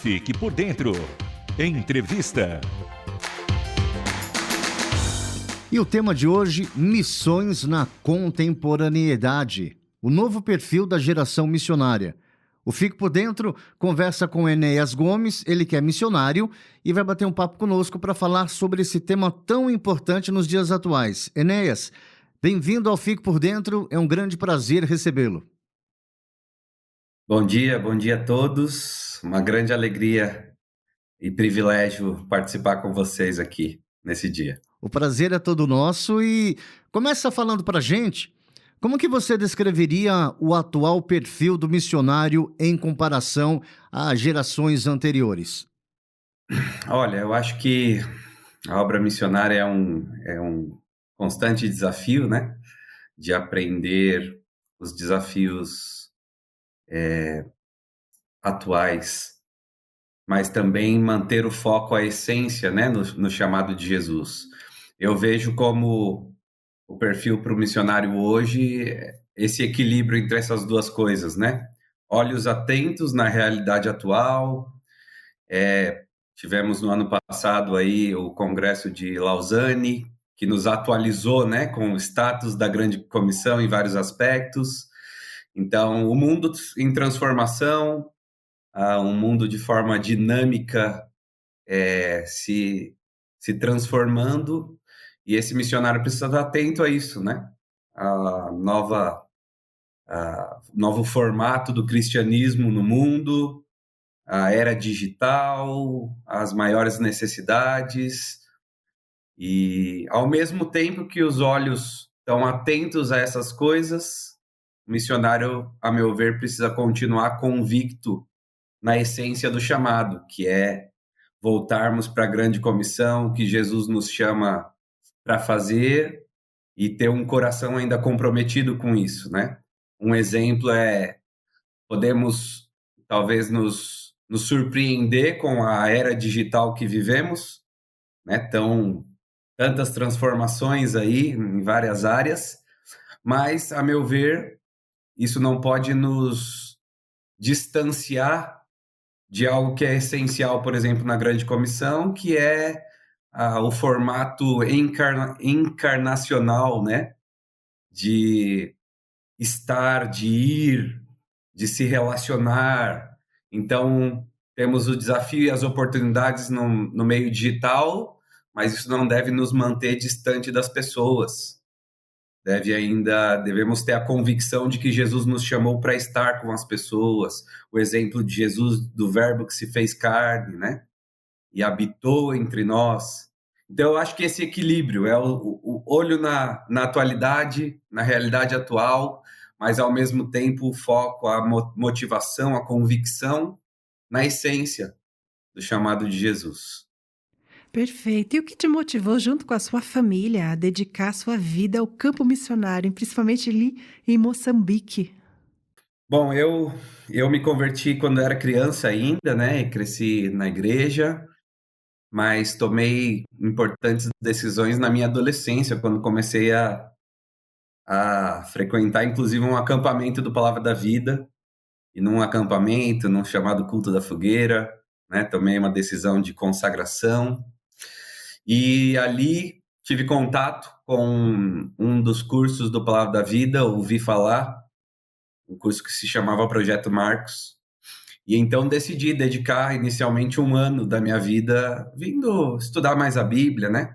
Fique por dentro. Entrevista. E o tema de hoje, missões na contemporaneidade. O novo perfil da geração missionária. O Fique por Dentro conversa com Enéas Gomes, ele que é missionário, e vai bater um papo conosco para falar sobre esse tema tão importante nos dias atuais. Enéas, bem-vindo ao Fique por Dentro, é um grande prazer recebê-lo. Bom dia a todos. Uma grande alegria e privilégio participar com vocês aqui nesse dia. O prazer é todo nosso e começa falando para a gente, como que você descreveria o atual perfil do missionário em comparação a gerações anteriores? Olha, eu acho que a obra missionária é um constante desafio, né? De aprender os desafios atuais, mas também manter o foco, a essência, né? No chamado de Jesus. Eu vejo como o perfil para o missionário hoje, esse equilíbrio entre essas duas coisas, né? Olhos atentos na realidade atual. Tivemos no ano passado aí o Congresso de Lausanne, que nos atualizou, né, com o status da Grande Comissão em vários aspectos. Então, o mundo em transformação, um mundo de forma dinâmica se transformando, e esse missionário precisa estar atento a isso, né? Novo formato do cristianismo no mundo, a era digital, as maiores necessidades, e ao mesmo tempo que os olhos estão atentos a essas coisas, o missionário, a meu ver, precisa continuar convicto na essência do chamado, que é voltarmos para a grande comissão que Jesus nos chama para fazer e ter um coração ainda comprometido com isso, né? Um exemplo podemos talvez nos surpreender com a era digital que vivemos, né? Tantas transformações aí em várias áreas, mas, a meu ver, isso não pode nos distanciar de algo que é essencial, por exemplo, na Grande Comissão, que é o formato encarnacional, né? De estar, de ir, de se relacionar. Então, temos o desafio e as oportunidades no meio digital, mas isso não deve nos manter distante das pessoas. Devemos ter a convicção de que Jesus nos chamou para estar com as pessoas. O exemplo de Jesus, do verbo que se fez carne, né? E habitou entre nós. Então, eu acho que esse equilíbrio é o olho na atualidade, na realidade atual, mas, ao mesmo tempo, o foco, a motivação, a convicção na essência do chamado de Jesus. Perfeito. E o que te motivou, junto com a sua família, a dedicar sua vida ao campo missionário, principalmente ali em Moçambique? Bom, eu me converti quando era criança ainda, né? E cresci na igreja, mas tomei importantes decisões na minha adolescência, quando comecei a frequentar, inclusive, um acampamento do Palavra da Vida. E num acampamento, num chamado Culto da Fogueira, né? Tomei uma decisão de consagração. E ali tive contato com um dos cursos do Palavra da Vida, ouvi falar, um curso que se chamava Projeto Marcos. E então decidi dedicar inicialmente 1 ano da minha vida vindo estudar mais a Bíblia, né?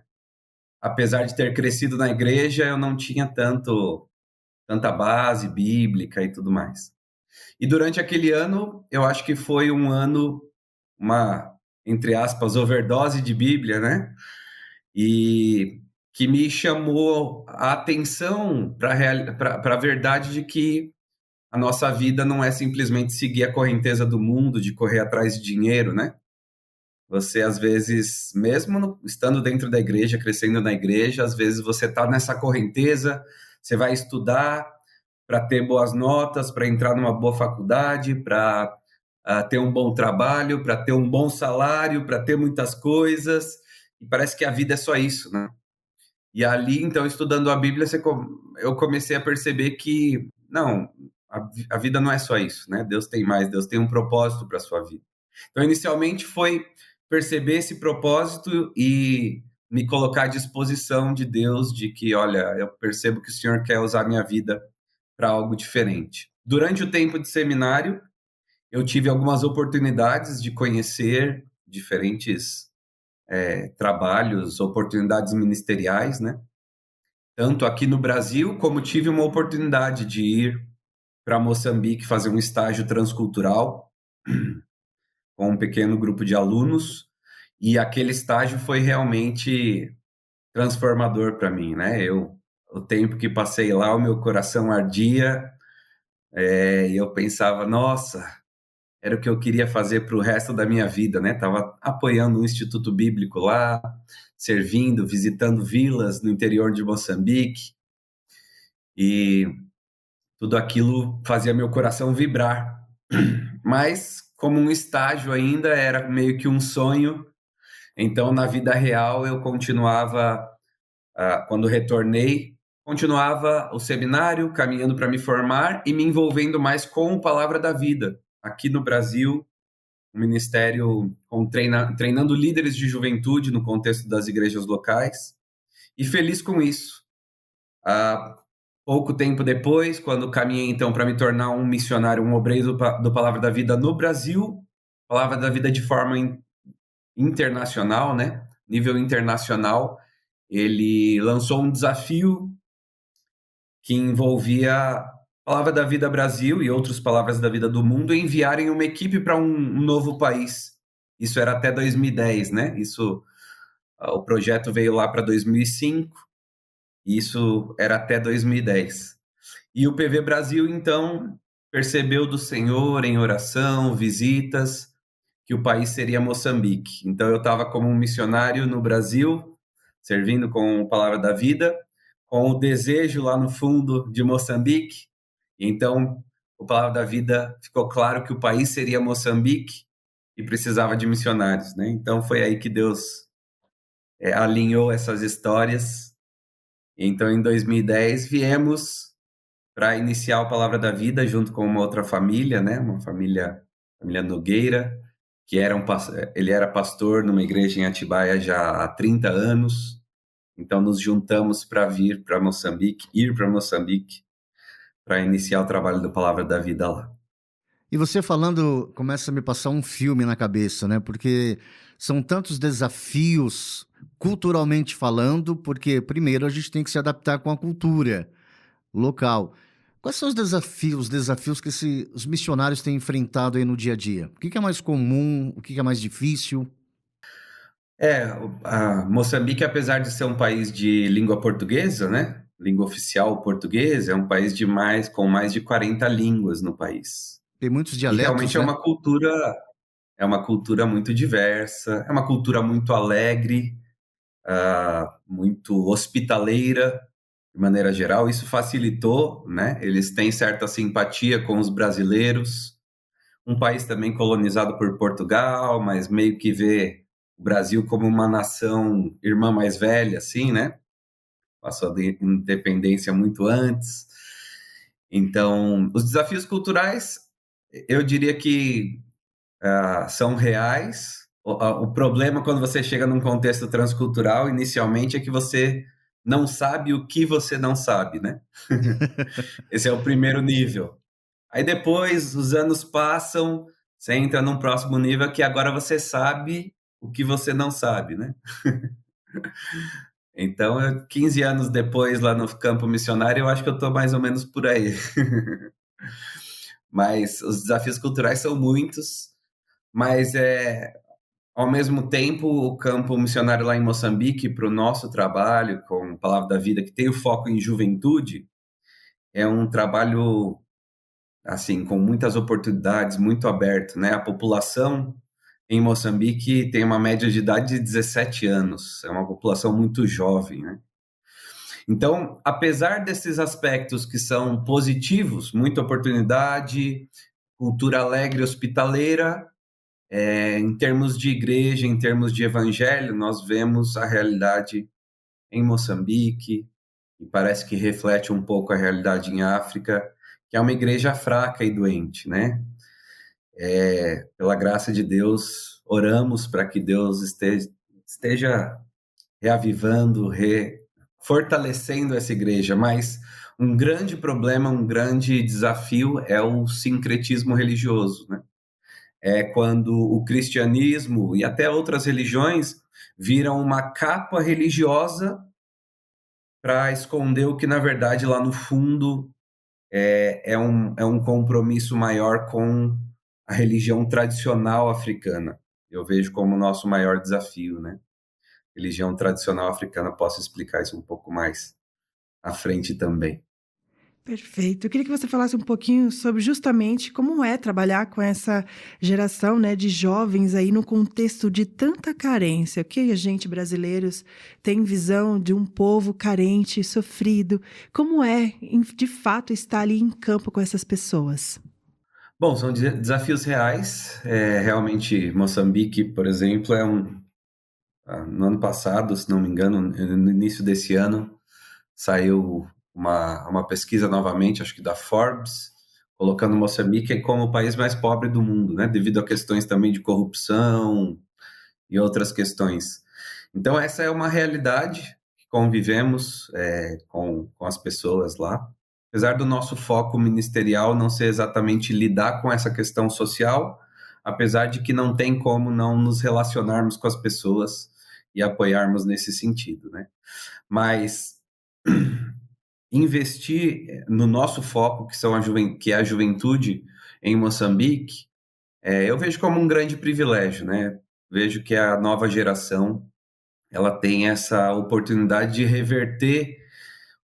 Apesar de ter crescido na igreja, eu não tinha tanta base bíblica e tudo mais. E durante aquele ano, eu acho que foi um ano, uma, entre aspas, overdose de Bíblia, né? E que me chamou a atenção para a verdade de que a nossa vida não é simplesmente seguir a correnteza do mundo, de correr atrás de dinheiro, né? Você, às vezes, mesmo estando dentro da igreja, crescendo na igreja, às vezes você está nessa correnteza, você vai estudar para ter boas notas, para entrar numa boa faculdade, para ter um bom trabalho, para ter um bom salário, para ter muitas coisas, e parece que a vida é só isso, né? E ali, então, estudando a Bíblia, eu comecei a perceber que, não, a a vida não é só isso, né? Deus tem mais, Deus tem um propósito para a sua vida. Então, inicialmente foi perceber esse propósito e me colocar à disposição de Deus, de que, olha, eu percebo que o Senhor quer usar a minha vida para algo diferente. Durante o tempo de seminário, eu tive algumas oportunidades de conhecer diferentes trabalhos, oportunidades ministeriais, né? Tanto aqui no Brasil, como tive uma oportunidade de ir para Moçambique fazer um estágio transcultural com um pequeno grupo de alunos, e aquele estágio foi realmente transformador para mim, né? O tempo que passei lá, o meu coração ardia, e eu pensava, nossa, era o que eu queria fazer para o resto da minha vida, né? Estava apoiando um instituto bíblico lá, servindo, visitando vilas no interior de Moçambique, e tudo aquilo fazia meu coração vibrar. Mas, como um estágio ainda, era meio que um sonho. Então, na vida real, eu continuava, quando retornei, continuava o seminário, caminhando para me formar e me envolvendo mais com a Palavra da Vida. Aqui no Brasil, o ministério treinando líderes de juventude no contexto das igrejas locais, e feliz com isso. Pouco tempo depois, quando caminhei então para me tornar um missionário, um obreiro do Palavra da Vida no Brasil, Palavra da Vida de forma internacional, né? Nível internacional, ele lançou um desafio que envolvia Palavra da Vida Brasil e outras Palavras da Vida do mundo enviarem uma equipe para um novo país. Isso era até 2010, né? O projeto veio lá para 2005, e isso era até 2010. E o PV Brasil, então, percebeu do Senhor em oração, visitas, que o país seria Moçambique. Então, eu estava como um missionário no Brasil, servindo com a Palavra da Vida, com o desejo lá no fundo de Moçambique. Então, a Palavra da Vida ficou claro que o país seria Moçambique e precisava de missionários, né? Então, foi aí que Deus alinhou essas histórias. Então, em 2010, viemos para iniciar a Palavra da Vida junto com uma outra família, né? Uma família Nogueira, que ele era pastor numa igreja em Atibaia já há 30 anos. Então, nos juntamos para ir para Moçambique, para iniciar o trabalho da Palavra da Vida lá. E você falando, começa a me passar um filme na cabeça, né? Porque são tantos desafios culturalmente falando, porque primeiro a gente tem que se adaptar com a cultura local. Quais são os desafios que os missionários têm enfrentado aí no dia a dia? O que é mais comum, o que é mais difícil? Moçambique, apesar de ser um país de língua portuguesa, né? Língua oficial portuguesa, é um país com mais de 40 línguas no país. Tem muitos dialetos, e realmente né? É uma cultura muito diversa, é uma cultura muito alegre, muito hospitaleira, de maneira geral. Isso facilitou, né? Eles têm certa simpatia com os brasileiros. Um país também colonizado por Portugal, mas meio que vê o Brasil como uma nação irmã mais velha, assim, né? Passou a independência muito antes. Então, os desafios culturais, eu diria que são reais. O problema quando você chega num contexto transcultural, inicialmente, é que você não sabe o que você não sabe, né? Esse é o primeiro nível. Aí depois, os anos passam, você entra num próximo nível que agora você sabe o que você não sabe, né? Então, 15 anos depois, lá no campo missionário, eu acho que eu estou mais ou menos por aí. Mas os desafios culturais são muitos, mas ao mesmo tempo, o campo missionário lá em Moçambique, para o nosso trabalho com a Palavra da Vida, que tem o foco em juventude, é um trabalho assim, com muitas oportunidades, muito aberto, né? A população em Moçambique tem uma média de idade de 17 anos, é uma população muito jovem, né? Então, apesar desses aspectos que são positivos, muita oportunidade, cultura alegre, hospitaleira, em termos de igreja, em termos de evangelho, nós vemos a realidade em Moçambique, e parece que reflete um pouco a realidade em África, que é uma igreja fraca e doente, né? Pela graça de Deus, oramos para que Deus esteja reavivando, fortalecendo essa igreja, mas um grande problema, um grande desafio é o sincretismo religioso, né? É quando o cristianismo e até outras religiões viram uma capa religiosa para esconder o que, na verdade, lá no fundo é um compromisso maior com a religião tradicional africana. Eu vejo como o nosso maior desafio, né? Religião tradicional africana, posso explicar isso um pouco mais à frente também. Perfeito. Eu queria que você falasse um pouquinho sobre justamente como é trabalhar com essa geração, né, de jovens aí no contexto de tanta carência. O que a gente, brasileiros, tem visão de um povo carente, sofrido? Como é, de fato, estar ali em campo com essas pessoas? Bom, são desafios reais. Realmente, Moçambique, por exemplo, no ano passado, se não me engano, no início desse ano, saiu uma pesquisa novamente, acho que da Forbes, colocando Moçambique como o país mais pobre do mundo, né? Devido a questões também de corrupção e outras questões. Então, essa é uma realidade que convivemos com as pessoas lá. Apesar do nosso foco ministerial não ser exatamente lidar com essa questão social, apesar de que não tem como não nos relacionarmos com as pessoas e apoiarmos nesse sentido, né? Mas investir no nosso foco, que é a juventude em Moçambique, eu vejo como um grande privilégio, né? Vejo que a nova geração ela tem essa oportunidade de reverter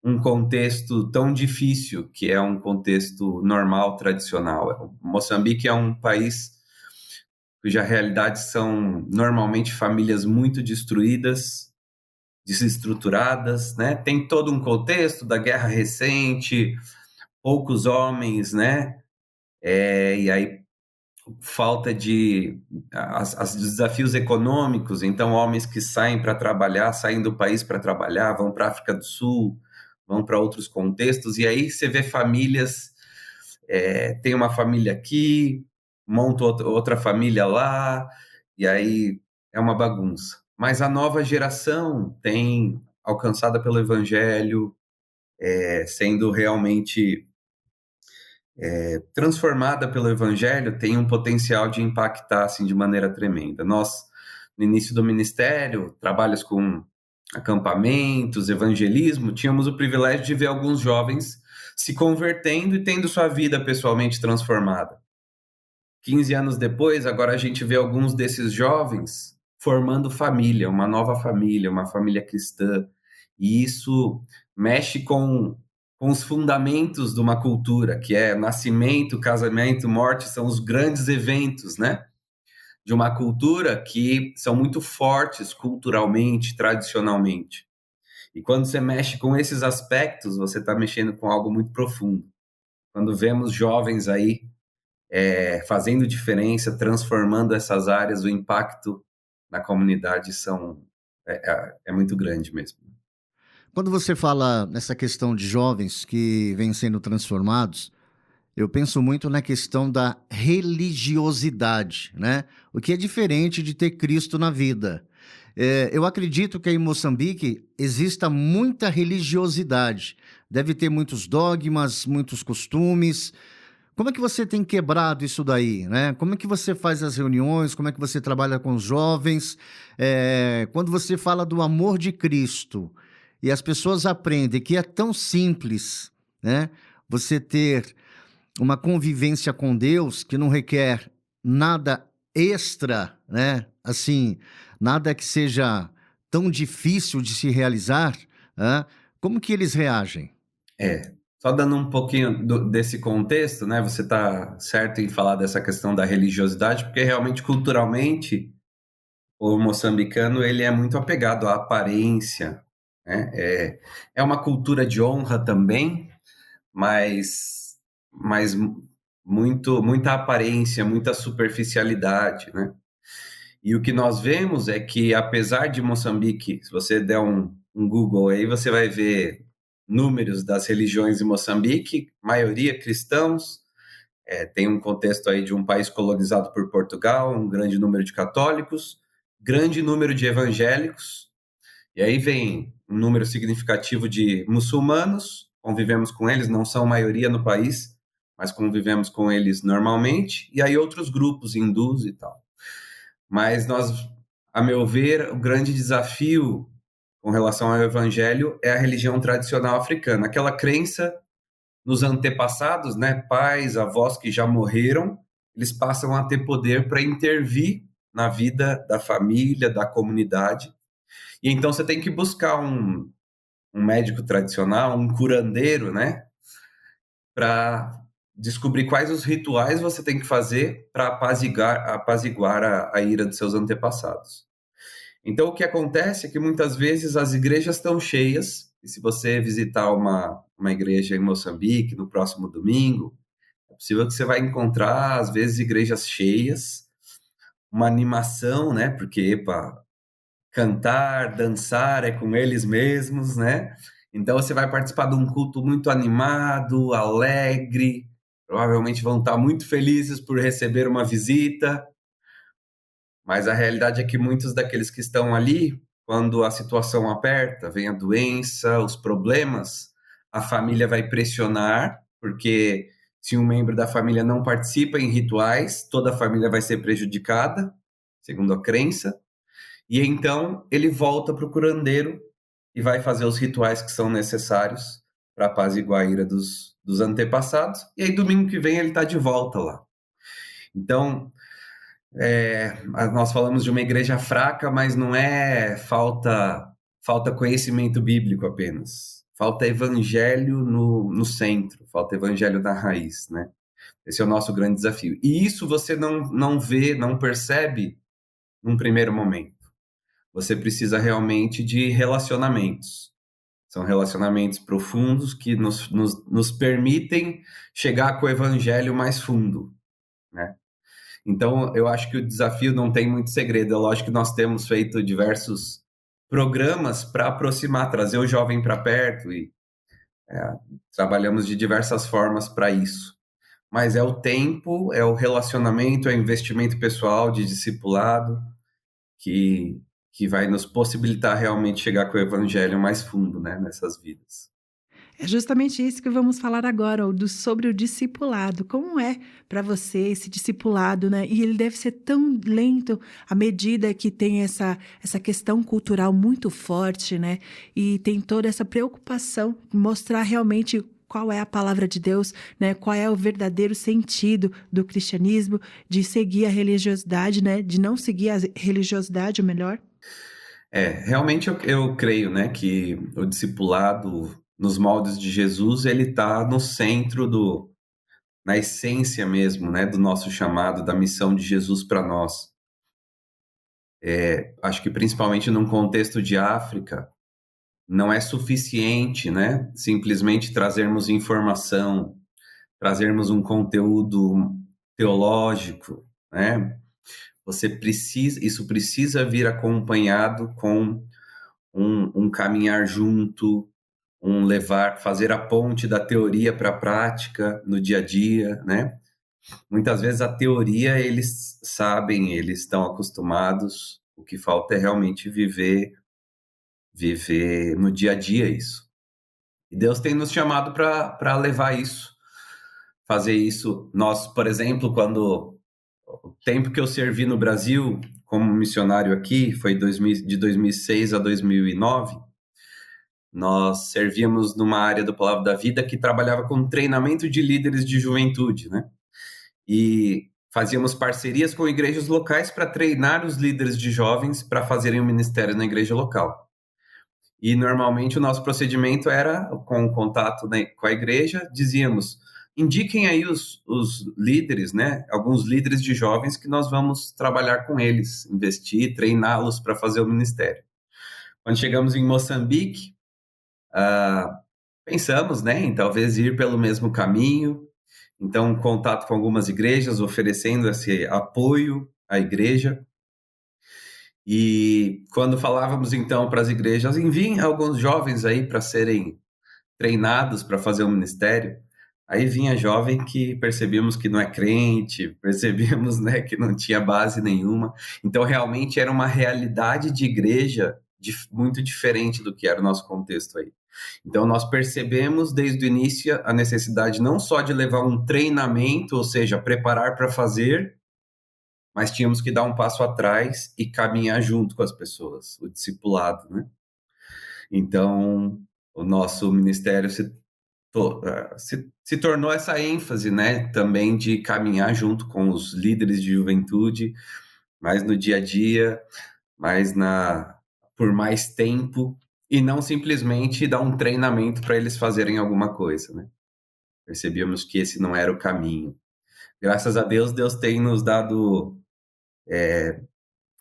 um contexto tão difícil, que é um contexto normal, tradicional. Moçambique é um país cuja realidade são normalmente famílias muito destruídas, desestruturadas, né? Tem todo um contexto da guerra recente, poucos homens, né? E aí falta de os desafios econômicos, então homens que saem para trabalhar, saem do país para trabalhar, vão para a África do Sul, vão para outros contextos, e aí você vê famílias, tem uma família aqui, monta outra família lá, e aí é uma bagunça. Mas a nova geração tem, alcançada pelo Evangelho, sendo realmente transformada pelo Evangelho, tem um potencial de impactar assim, de maneira tremenda. Nós, no início do ministério, trabalhos com acampamentos, evangelismo, tínhamos o privilégio de ver alguns jovens se convertendo e tendo sua vida pessoalmente transformada. 15 anos depois, agora a gente vê alguns desses jovens formando família, uma família cristã, e isso mexe com os fundamentos de uma cultura, que é nascimento, casamento, morte, são os grandes eventos, né? De uma cultura que são muito fortes culturalmente, tradicionalmente. E quando você mexe com esses aspectos, você está mexendo com algo muito profundo. Quando vemos jovens aí fazendo diferença, transformando essas áreas, o impacto na comunidade é muito grande mesmo. Quando você fala nessa questão de jovens que vêm sendo transformados, eu penso muito na questão da religiosidade, né? O que é diferente de ter Cristo na vida. Eu acredito que em Moçambique exista muita religiosidade. Deve ter muitos dogmas, muitos costumes. Como é que você tem quebrado isso daí, né? Como é que você faz as reuniões? Como é que você trabalha com os jovens? Quando você fala do amor de Cristo e as pessoas aprendem que é tão simples, né? Você ter uma convivência com Deus que não requer nada extra, né? Assim, nada que seja tão difícil de se realizar, né? Como que eles reagem? Só dando um pouquinho desse contexto, né? Você está certo em falar dessa questão da religiosidade, porque realmente, culturalmente, o moçambicano ele é muito apegado à aparência, né? É uma cultura de honra também, mas muita aparência, muita superficialidade, né? E o que nós vemos é que, apesar de Moçambique, se você der um Google aí, você vai ver números das religiões em Moçambique, maioria cristãos, tem um contexto aí de um país colonizado por Portugal, um grande número de católicos, grande número de evangélicos, e aí vem um número significativo de muçulmanos, convivemos com eles, não são maioria no país, mas convivemos com eles normalmente, e aí outros grupos hindus e tal. Mas a meu ver, o grande desafio com relação ao evangelho é a religião tradicional africana, aquela crença nos antepassados, né, pais, avós que já morreram, eles passam a ter poder para intervir na vida da família, da comunidade. E então você tem que buscar um médico tradicional, um curandeiro, né, para descobrir quais os rituais você tem que fazer para apaziguar a ira dos seus antepassados. Então, o que acontece é que muitas vezes as igrejas estão cheias, e se você visitar uma igreja em Moçambique no próximo domingo, é possível que você vai encontrar, às vezes, igrejas cheias, uma animação, né? Porque, epa, cantar, dançar é com eles mesmos, né? Então, você vai participar de um culto muito animado, alegre, provavelmente vão estar muito felizes por receber uma visita, mas a realidade é que muitos daqueles que estão ali, quando a situação aperta, vem a doença, os problemas, a família vai pressionar, porque se um membro da família não participa em rituais, toda a família vai ser prejudicada, segundo a crença, e então ele volta para o curandeiro e vai fazer os rituais que são necessários para apaziguar a ira dos antepassados, e aí domingo que vem ele está de volta lá. Então, nós falamos de uma igreja fraca, mas não é falta conhecimento bíblico apenas. Falta evangelho no centro, falta evangelho na raiz, né? Esse é o nosso grande desafio. E isso você não vê, não percebe num primeiro momento. Você precisa realmente de relacionamentos. São relacionamentos profundos que nos permitem chegar com o evangelho mais fundo, né? Então, eu acho que o desafio não tem muito segredo. É lógico que nós temos feito diversos programas para aproximar, trazer o jovem para perto e trabalhamos de diversas formas para isso. Mas é o tempo, é o relacionamento, é o investimento pessoal de discipulado que vai nos possibilitar realmente chegar com o evangelho mais fundo, né, nessas vidas. É justamente isso que vamos falar agora, sobre o discipulado. Como é para você esse discipulado, né? E ele deve ser tão lento à medida que tem essa questão cultural muito forte, né? E tem toda essa preocupação em mostrar realmente qual é a palavra de Deus, né? Qual é o verdadeiro sentido do cristianismo, de seguir a religiosidade, né? De não seguir a religiosidade, ou melhor. Realmente eu creio, né, que o discipulado nos moldes de Jesus, ele está no centro na essência mesmo, né, do nosso chamado, da missão de Jesus para nós. Acho que principalmente num contexto de África, não é suficiente, né, simplesmente trazermos informação, trazermos um conteúdo teológico, né? Isso precisa vir acompanhado com um caminhar junto, fazer a ponte da teoria para a prática no dia a dia, né? Muitas vezes a teoria eles sabem, eles estão acostumados, o que falta é realmente viver no dia a dia isso. E Deus tem nos chamado para levar isso, fazer isso. Nós, por exemplo, o tempo que eu servi no Brasil como missionário aqui foi de 2006 a 2009, nós servíamos numa área do Palavra da Vida que trabalhava com treinamento de líderes de juventude, né? E fazíamos parcerias com igrejas locais para treinar os líderes de jovens para fazerem o ministério na igreja local. E normalmente o nosso procedimento era, com contato, né, com a igreja, dizíamos: indiquem aí os líderes, né? Alguns líderes de jovens que nós vamos trabalhar com eles, investir, treiná-los para fazer o ministério. Quando chegamos em Moçambique, pensamos, né, em talvez ir pelo mesmo caminho. Então, contato com algumas igrejas, oferecendo esse apoio à igreja. E quando falávamos, então, para as igrejas, enviem alguns jovens aí para serem treinados para fazer o ministério, aí vinha jovem que percebíamos que não é crente, percebíamos, né, que não tinha base nenhuma. Então, realmente era uma realidade de igreja muito diferente do que era o nosso contexto aí. Então, nós percebemos desde o início a necessidade não só de levar um treinamento, ou seja, preparar para fazer, mas tínhamos que dar um passo atrás e caminhar junto com as pessoas, o discipulado, né? Então, o nosso ministério se tornou essa ênfase, né, também de caminhar junto com os líderes de juventude, mais no dia a dia, por mais tempo, e não simplesmente dar um treinamento para eles fazerem alguma coisa, né? Percebíamos que esse não era o caminho. Graças a Deus, Deus tem nos dado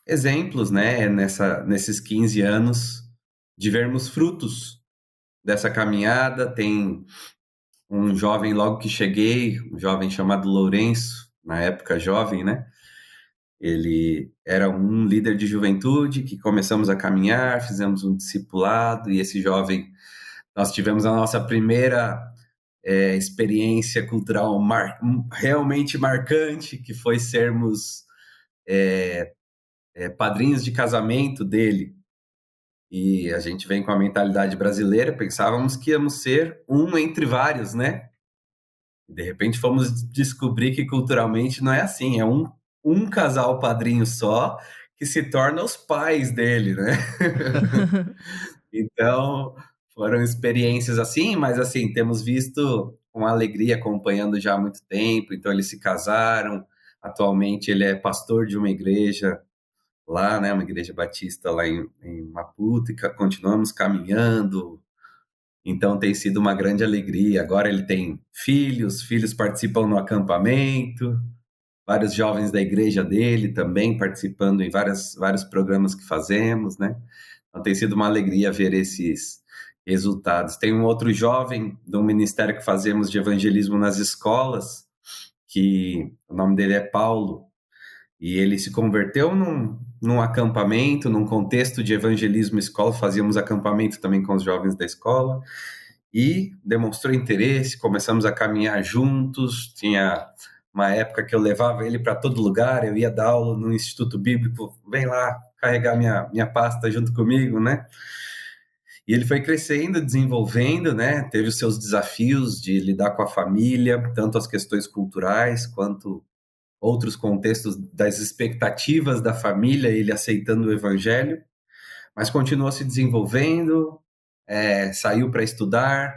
exemplos, né, nesses 15 anos, de vermos frutos dessa caminhada. Tem um jovem, logo que cheguei, um jovem chamado Lourenço, na época jovem, né? Ele era um líder de juventude que começamos a caminhar, fizemos um discipulado, e esse jovem, nós tivemos a nossa primeira experiência cultural realmente marcante, que foi sermos padrinhos de casamento dele. E a gente vem com a mentalidade brasileira, pensávamos que íamos ser um entre vários, né? De repente fomos descobrir que culturalmente não é assim, é um casal padrinho só que se torna os pais dele, né? Então, foram experiências assim, mas assim, temos visto com alegria, acompanhando já há muito tempo. Então, eles se casaram, atualmente ele é pastor de uma igreja lá, né, uma igreja batista lá em Maputo, e continuamos caminhando. Então tem sido uma grande alegria. Agora ele tem filhos participam no acampamento, vários jovens da igreja dele também participando em vários programas que fazemos, né? Então tem sido uma alegria ver esses resultados. Tem um outro jovem do ministério que fazemos de evangelismo nas escolas, que o nome dele é Paulo, e ele se converteu num acampamento, num contexto de evangelismo escola. Fazíamos acampamento também com os jovens da escola, e demonstrou interesse, começamos a caminhar juntos. Tinha uma época que eu levava ele para todo lugar, eu ia dar aula no Instituto Bíblico, vem lá carregar minha pasta junto comigo, né? E ele foi crescendo, desenvolvendo, né? Teve os seus desafios de lidar com a família, tanto as questões culturais quanto outros contextos das expectativas da família, ele aceitando o evangelho, mas continuou se desenvolvendo, saiu para estudar,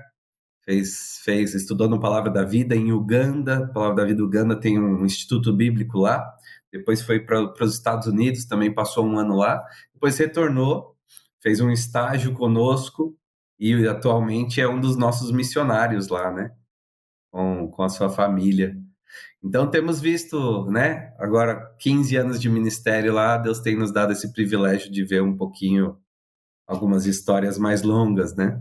estudou no Palavra da Vida em Uganda. Palavra da Vida Uganda tem um instituto bíblico lá. Depois foi para os Estados Unidos, também passou um ano lá. Depois retornou, fez um estágio conosco e atualmente é um dos nossos missionários lá, né? Com a sua família. Então temos visto, né? Agora 15 anos de ministério lá, Deus tem nos dado esse privilégio de ver um pouquinho algumas histórias mais longas, né?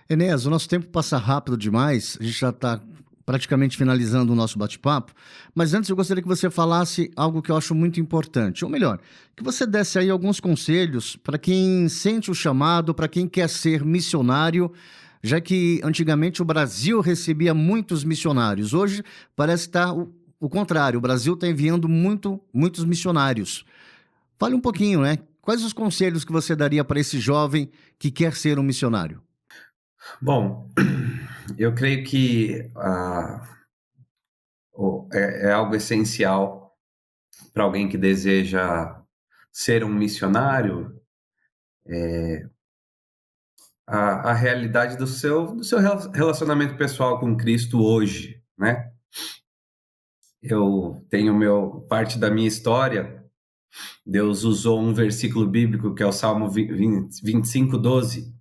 Enéas, o nosso tempo passa rápido demais, a gente já está praticamente finalizando o nosso bate-papo, mas antes eu gostaria que você falasse algo que eu acho muito importante, ou melhor, que você desse aí alguns conselhos para quem sente o chamado, para quem quer ser missionário, já que antigamente o Brasil recebia muitos missionários. Hoje parece estar o contrário, o Brasil está enviando muitos missionários. Fale um pouquinho, né? Quais os conselhos que você daria para esse jovem que quer ser um missionário? Bom, eu creio que é algo essencial para alguém que deseja ser um missionário, a realidade do seu relacionamento pessoal com Cristo hoje, né? Eu tenho parte da minha história. Deus usou um versículo bíblico que é o Salmo 25:12,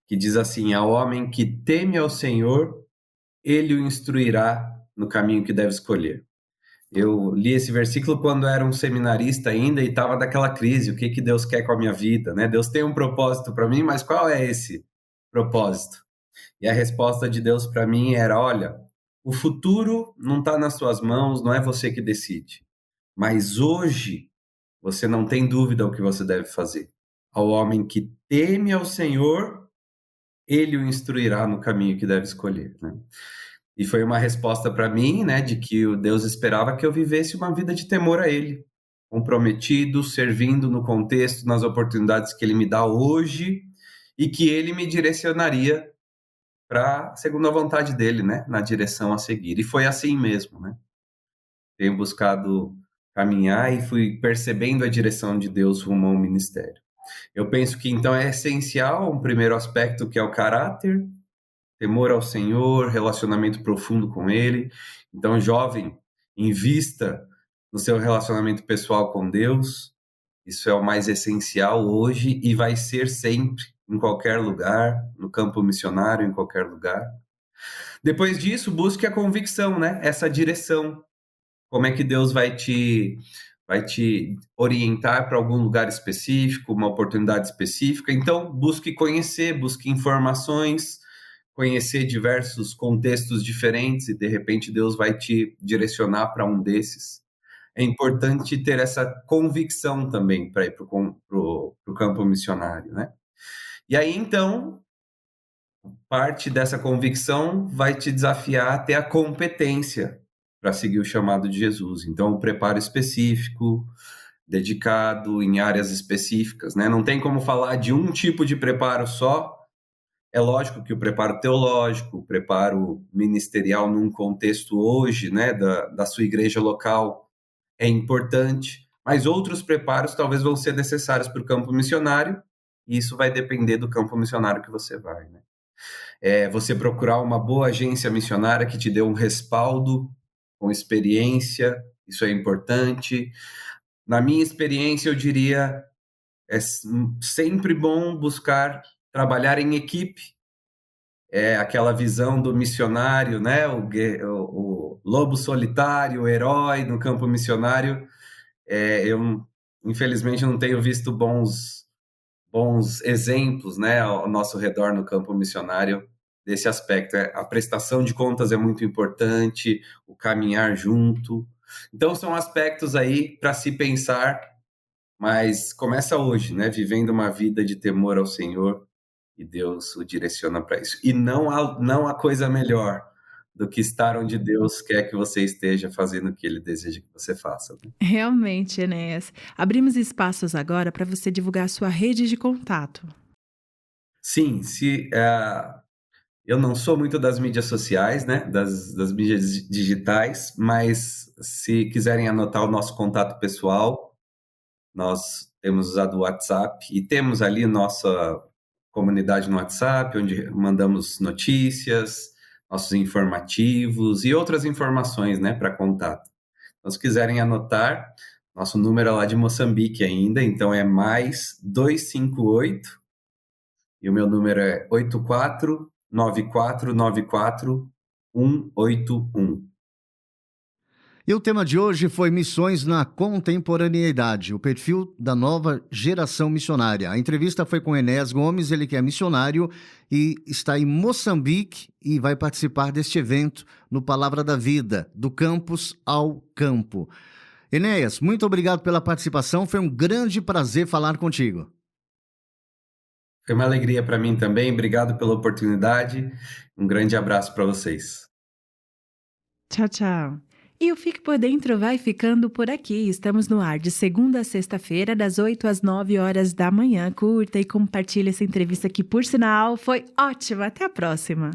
que diz assim: ao homem que teme ao Senhor, ele o instruirá no caminho que deve escolher. Eu li esse versículo quando era um seminarista ainda e estava daquela crise, o que Deus quer com a minha vida, né? Deus tem um propósito para mim, mas qual é esse propósito? E a resposta de Deus para mim era: olha, o futuro não está nas suas mãos, não é você que decide, mas hoje você não tem dúvida o que você deve fazer. Ao homem que teme ao Senhor, ele o instruirá no caminho que deve escolher, né? E foi uma resposta para mim, né, de que o Deus esperava que eu vivesse uma vida de temor a ele, comprometido, servindo no contexto, nas oportunidades que ele me dá hoje, e que ele me direcionaria para segundo a vontade dele, né, na direção a seguir. E foi assim mesmo, né? Tenho buscado caminhar e fui percebendo a direção de Deus rumo ao ministério. Eu penso que então é essencial um primeiro aspecto que é o caráter, temor ao Senhor, relacionamento profundo com Ele. Então, jovem, invista no seu relacionamento pessoal com Deus. Isso é o mais essencial hoje e vai ser sempre, em qualquer lugar, no campo missionário, em qualquer lugar. Depois disso, busque a convicção, né? Essa direção. Como é que Deus vai te orientar para algum lugar específico, uma oportunidade específica. Então, busque conhecer, busque informações, conhecer diversos contextos diferentes e, de repente, Deus vai te direcionar para um desses. É importante ter essa convicção também para ir para o campo missionário, né? E aí, então, parte dessa convicção vai te desafiar a ter a competência para seguir o chamado de Jesus. Então, um preparo específico, dedicado em áreas específicas, né? Não tem como falar de um tipo de preparo só. É lógico que o preparo teológico, o preparo ministerial num contexto hoje, né, da sua igreja local é importante, mas outros preparos talvez vão ser necessários para o campo missionário, e isso vai depender do campo missionário que você vai, né? Você procurar uma boa agência missionária que te dê um respaldo com experiência, isso é importante. Na minha experiência, eu diria, é sempre bom buscar trabalhar em equipe. É aquela visão do missionário, né? O lobo solitário, o herói no campo missionário. Eu, infelizmente, não tenho visto bons exemplos, né, ao nosso redor no campo missionário desse aspecto. A prestação de contas é muito importante, o caminhar junto. Então, são aspectos aí para se pensar, mas começa hoje, né, vivendo uma vida de temor ao Senhor, e Deus o direciona para isso. E não há coisa melhor do que estar onde Deus quer que você esteja, fazendo o que Ele deseja que você faça, né? Realmente, Enéas. Abrimos espaços agora para você divulgar a sua rede de contato. Sim, eu não sou muito das mídias sociais, né, das mídias digitais, mas se quiserem anotar o nosso contato pessoal, nós temos usado o WhatsApp e temos ali nossa comunidade no WhatsApp, onde mandamos notícias, nossos informativos e outras informações, né, para contato. Então, se quiserem anotar, nosso número é lá de Moçambique ainda, então é mais 258 e o meu número é 8494941181. E o tema de hoje foi Missões na Contemporaneidade, o perfil da nova geração missionária. A entrevista foi com Enéas Gomes, ele que é missionário e está em Moçambique e vai participar deste evento no Palavra da Vida, do campus ao campo. Enéas, muito obrigado pela participação, foi um grande prazer falar contigo. Foi uma alegria para mim também, obrigado pela oportunidade, um grande abraço para vocês. Tchau, tchau. E o Fique por Dentro vai ficando por aqui. Estamos no ar de segunda a sexta-feira, das 8 às 9 horas da manhã. Curta e compartilhe essa entrevista que, por sinal, foi ótima. Até a próxima.